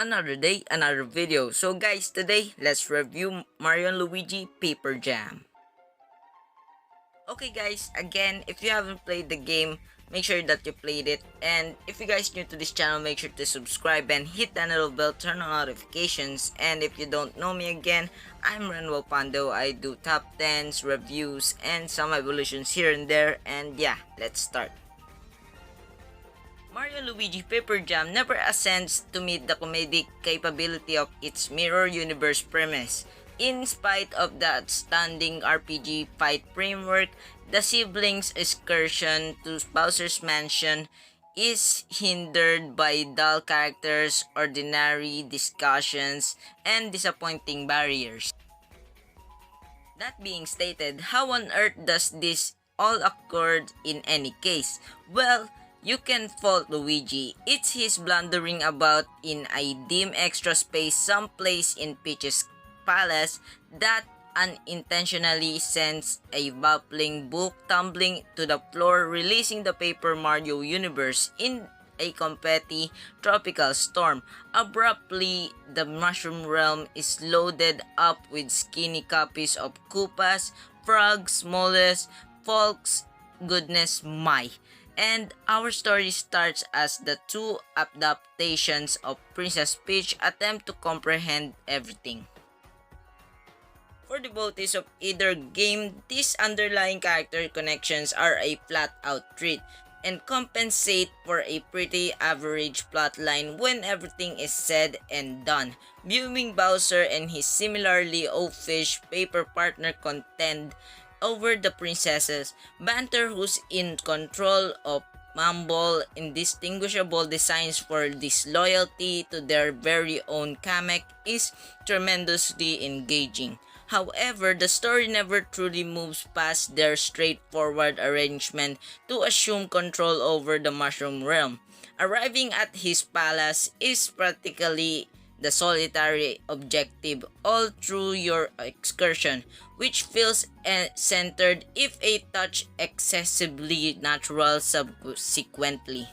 Another day, another video. So guys, today let's review Mario Luigi Paper Jam. Okay guys, again, if you haven't played the game, make sure that you played it. And if you guys new to this channel, make sure to subscribe and hit that little bell, turn on notifications. And if you don't know me again, I'm Renwell Pando. I do top 10s, reviews, and some evolutions here and there. And yeah, let's start. Mario Luigi Paper Jam never ascends to meet the comedic capability of its mirror universe premise. In spite of the outstanding RPG fight framework, the siblings' excursion to Bowser's Mansion is hindered by dull characters, ordinary discussions, and disappointing barriers. That being stated, how on earth does this all occur in any case? Well, you can fault Luigi. It's his blundering about in a dim extra space someplace in Peach's palace that unintentionally sends a bubbling book tumbling to the floor, releasing the Paper Mario universe in a confetti tropical storm. Abruptly, the Mushroom Realm is loaded up with skinny copies of Koopas, Frogs, Moles, Folks, goodness my. And our story starts as the two adaptations of Princess Peach attempt to comprehend everything. For devotees of either game, these underlying character connections are a flat-out treat and compensate for a pretty average plotline when everything is said and done. Viewing Bowser and his similarly oafish paper partner contend over the princesses, banter who's in control of mumble indistinguishable designs for disloyalty to their very own Kamek is tremendously engaging. However, the story never truly moves past their straightforward arrangement to assume control over the Mushroom Realm. Arriving at his palace is practically the solitary objective all through your excursion, which feels centered if a touch excessively natural subsequently.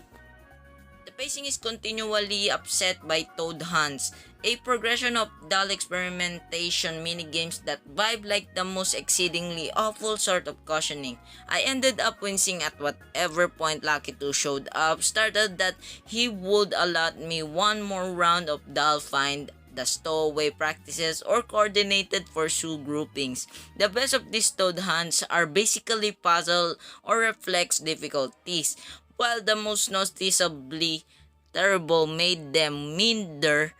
The pacing is continually upset by Toad Hunts, a progression of dull experimentation minigames that vibe like the most exceedingly awful sort of cautioning. I ended up wincing at whatever point Lucky 2 showed up, started that he would allot me one more round of dull find the stowaway practices or coordinated for shoe groupings. The best of these Toad Hunts are basically puzzle or reflex difficulties, while the most noticeably terrible made them minder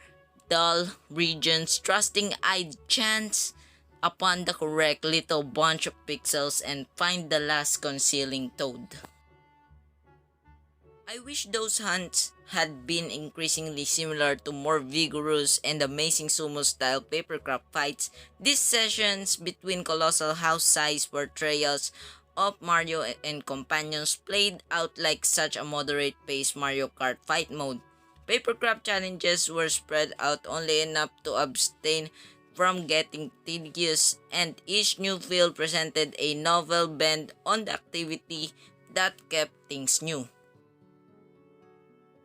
dull regions, trusting I'd chance upon the correct little bunch of pixels and find the last concealing toad. I wish those hunts had been increasingly similar to more vigorous and amazing sumo-style papercraft fights. These sessions between colossal house-sized portrayals of Mario and companions played out like such a moderate-paced Mario Kart fight mode. Papercraft challenges were spread out only enough to abstain from getting tedious, and each new field presented a novel bend on the activity that kept things new.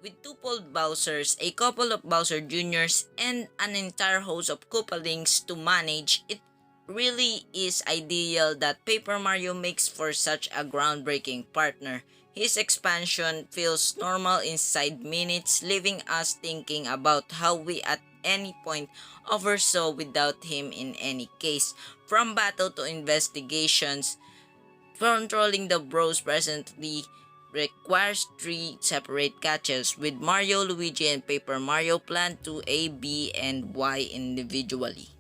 With two-fold Bowsers, a couple of Bowser Juniors, and an entire host of Koopalings to manage, it really is ideal that Paper Mario makes for such a groundbreaking partner. His expansion feels normal inside minutes, leaving us thinking about how we at any point oversaw without him in any case. From battle to investigations, controlling the bros presently requires 3 separate catches, with Mario, Luigi, and Paper Mario planned to A, B, and Y individually.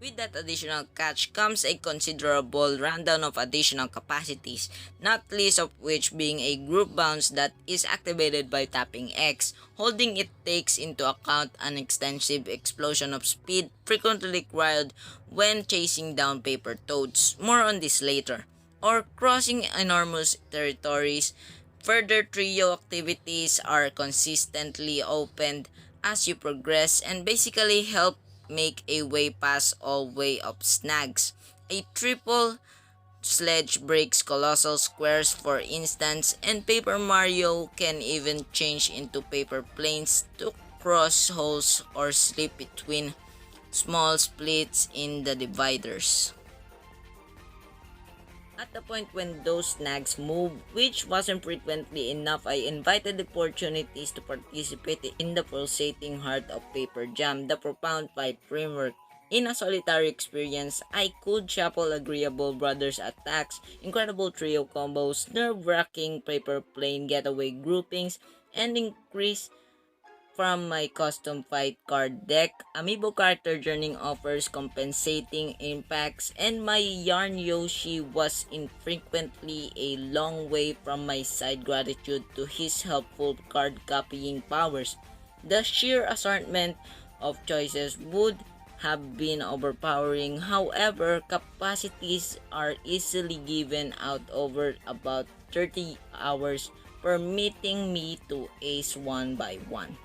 With that additional catch comes a considerable rundown of additional capacities, not least of which being a group bounce that is activated by tapping X. Holding it takes into account an extensive explosion of speed frequently required when chasing down paper toads, more on this later, or crossing enormous territories. Further trio activities are consistently opened as you progress and basically help make a way past all way of snags. A triple Sledge breaks colossal squares for instance, and Paper Mario can even change into paper planes to cross holes or slip between small splits in the dividers. At the point when those snags move, which wasn't frequently enough, I invited opportunities to participate in the pulsating heart of Paper Jam, the profound fight framework. In a solitary experience, I could shuffle agreeable brothers attacks, incredible trio combos, nerve-wracking paper plane getaway groupings, and increase from my custom fight card deck. Amiibo character journey offers compensating impacts, and my Yarn Yoshi was infrequently a long way from my side gratitude to his helpful card copying powers. The sheer assortment of choices would have been overpowering. However, capacities are easily given out over about 30 hours, permitting me to ace one by one.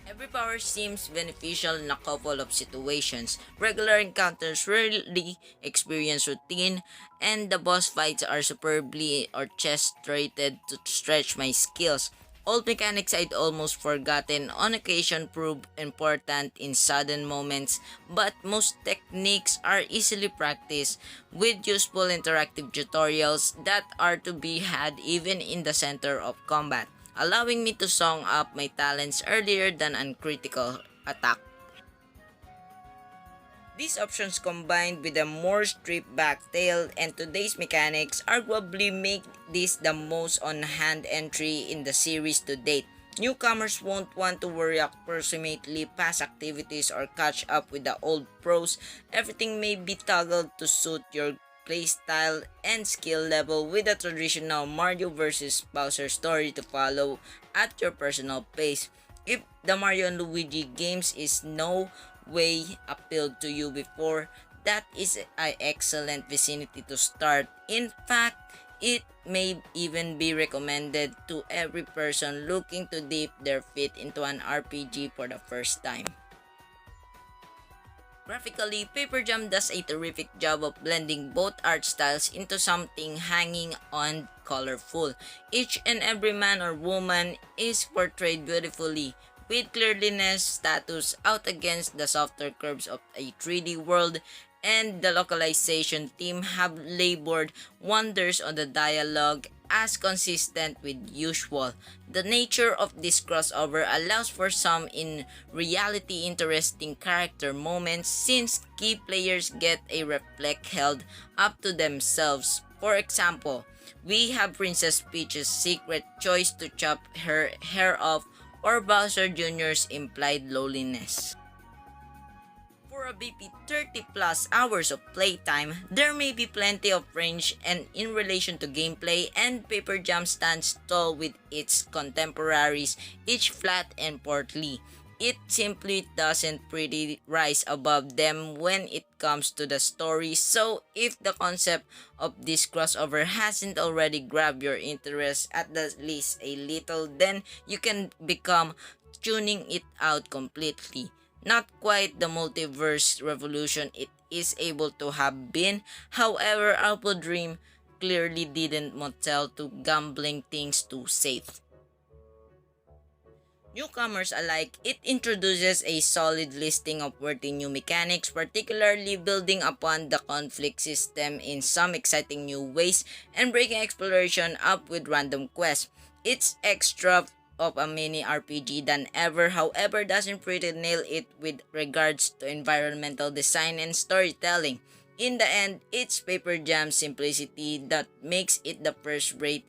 Every power seems beneficial in a couple of situations. Regular encounters rarely experience routine, and the boss fights are superbly orchestrated to stretch my skills. Old mechanics I'd almost forgotten on occasion prove important in sudden moments, but most techniques are easily practiced with useful interactive tutorials that are to be had even in the center of combat, allowing me to song up my talents earlier than uncritical attack. These options combined with a more stripped back tail and today's mechanics arguably make this the most on-hand entry in the series to date. Newcomers won't want to worry approximately past activities or catch up with the old pros. Everything may be toggled to suit your playstyle and skill level, with a traditional Mario vs Bowser story to follow at your personal pace. If the Mario and Luigi games is no way appealed to you before, that is an excellent vicinity to start. In fact, it may even be recommended to every person looking to dip their feet into an RPG for the first time. Graphically, Paper Jam does a terrific job of blending both art styles into something hanging on colorful. Each and every man or woman is portrayed beautifully, with cleanliness status out against the softer curves of a 3D world, and the localization team have labored wonders on the dialogue as consistent with usual. The nature of this crossover allows for some in reality interesting character moments, since key players get a reflect held up to themselves. For example, we have Princess Peach's secret choice to chop her hair off, or Bowser Jr.'s implied loneliness. For a BP 30 plus hours of playtime, there may be plenty of range, and in relation to gameplay, and Paper Jam stands tall with its contemporaries, each flat and portly. It simply doesn't pretty rise above them when it comes to the story. So if the concept of this crossover hasn't already grabbed your interest at the least a little, then you can become tuning it out completely. Not quite the multiverse revolution it is able to have been. However, Alpo Dream clearly didn't motel to gambling things too safe. Newcomers alike, it introduces a solid listing of worthy new mechanics, particularly building upon the conflict system in some exciting new ways and breaking exploration up with random quests. It's extra of a mini RPG than ever, however doesn't pretty nail it with regards to environmental design and storytelling. In the end, it's Paper Jam's simplicity that makes it the first-rate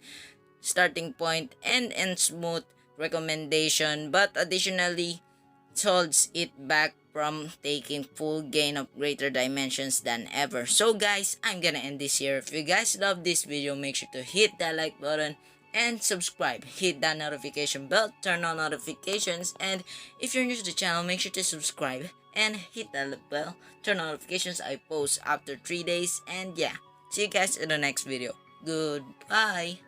starting point and smooth recommendation, but additionally holds it back from taking full gain of greater dimensions than ever. So guys, I'm gonna end this here. If you guys love this video, make sure to hit that like button and subscribe. Hit that notification bell, turn on notifications, and if you're new to the channel, make sure to subscribe and hit that bell, turn on notifications. I post after 3 days, and yeah, see you guys in the next video. Goodbye.